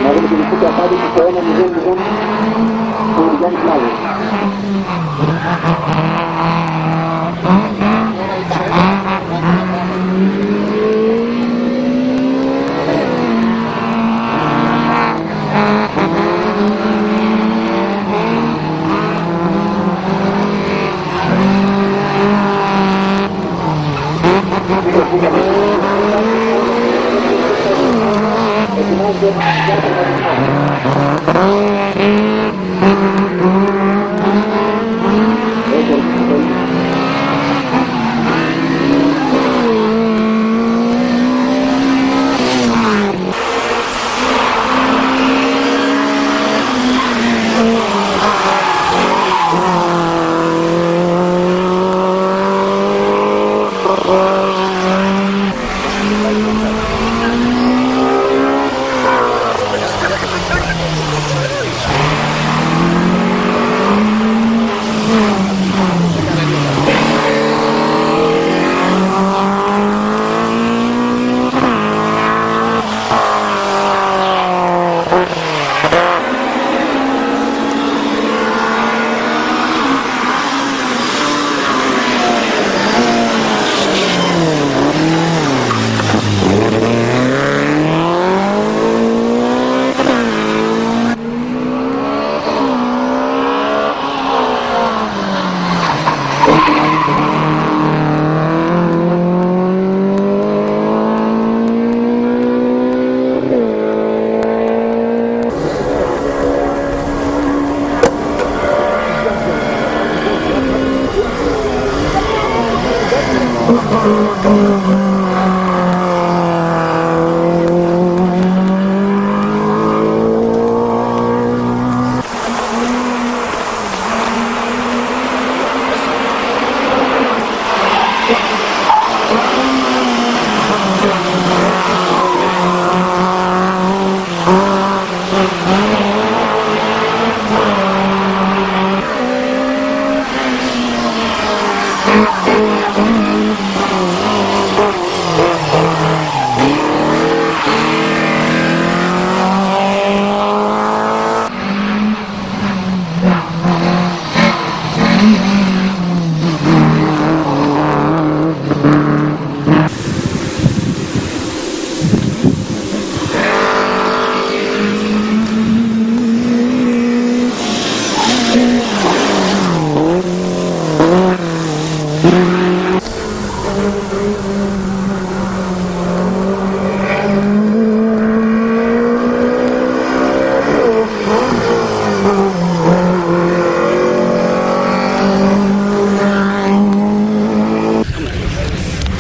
Να δούμε την υπούτα απάντηση στο 1-0-0 του Γιάννη Μάλλου.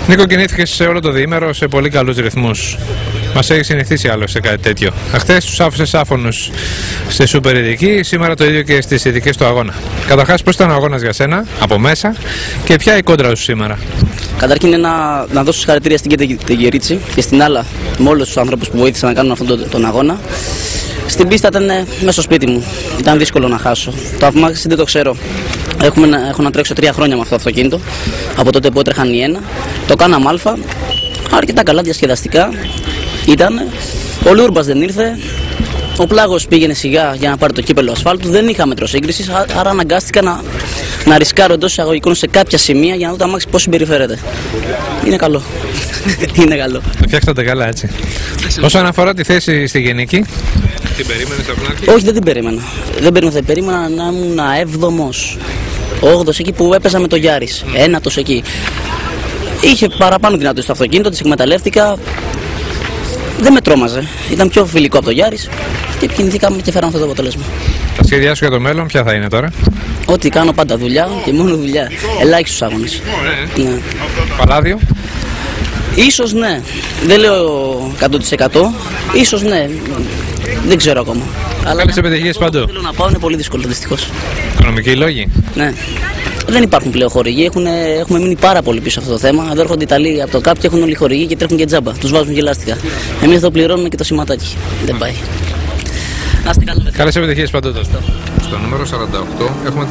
Νίκο, κινήθηκες σε όλο το διήμερο σε πολύ καλούς ρυθμούς. Μας έχει συνηθίσει άλλωστε κάτι τέτοιο. Χθες τους άφησες άφωνους στη σούπερ ειδική, σήμερα το ίδιο και στις ειδικές του αγώνα. Καταρχάς, πώς ήταν ο αγώνας για σένα, από μέσα, και ποια η κόντρα σου σήμερα? Καταρχήν είναι να δώσω συγχαρητήρια στην Κέντε Τεγερίτσι και στην Άλλα, με όλους τους ανθρώπους που βοήθησαν να κάνουν αυτόν τον αγώνα. Στην πίστα ήταν μέσα στο σπίτι μου. Ήταν δύσκολο να χάσω. Το αμάξι δεν το ξέρω. Έχω να τρέξω 3 χρόνια με αυτό το αυτοκίνητο. Από τότε που έτρεχαν οι ένα. Το κάναμε αλφα. Αρκετά καλά, διασκεδαστικά ήταν. Ο Λούρμπας δεν ήρθε. Ο Πλάγος πήγαινε σιγά για να πάρει το κύπελο ασφάλτου. Δεν είχα μέτρο σύγκρισης. Άρα αναγκάστηκα να ρισκάρω εντός εισαγωγικών σε κάποια σημεία για να δω το αμάξι πώς συμπεριφέρεται. Είναι καλό. Είναι καλό. Το φτιάξατε καλά, έτσι. Όσον αφορά τη θέση στη γενική, την περίμενες από την αρχή? Όχι, δεν την περίμενα. Δεν περίμενα να ήμουν 7ος, 8ος εκεί που έπαιζα με το Γιάρης. 9ος εκεί. Είχε παραπάνω δυνατότητα στο αυτοκίνητο, τις εκμεταλλεύτηκα. Δεν με τρόμαζε. Ήταν πιο φιλικό από το Γιάρης και κινηθήκαμε και φέραμε αυτό το αποτέλεσμα. Τα σχέδιά σου για το μέλλον ποια θα είναι τώρα? Ό,τι κάνω πάντα, δουλειά και μόνο δουλειά. Ελάχιστους αγώνες. Ναι. Παλάδιο? Ίσως ναι. Δεν λέω 100%. Ίσως ναι. Δεν ξέρω ακόμα. Καλές επιτυχίες παντού. Θέλω να πάω, είναι πολύ δύσκολο δυστυχώς. Οικονομικοί λόγοι? Ναι. Δεν υπάρχουν πλέον χορηγοί, έχουμε μείνει πάρα πολύ πίσω αυτό το θέμα. Εδώ έρχονται οι Ιταλοί από το ΚΑΠ και έχουν όλοι χορηγοί και τρέχουν και τζάμπα. Τους βάζουν και λάστιχα. Εμείς εδώ πληρώνουμε και το σηματάκι. Δεν πάει. Να είστε καλά. Καλές επιτυχίες παντού. Στο νούμερο 48 έχουμε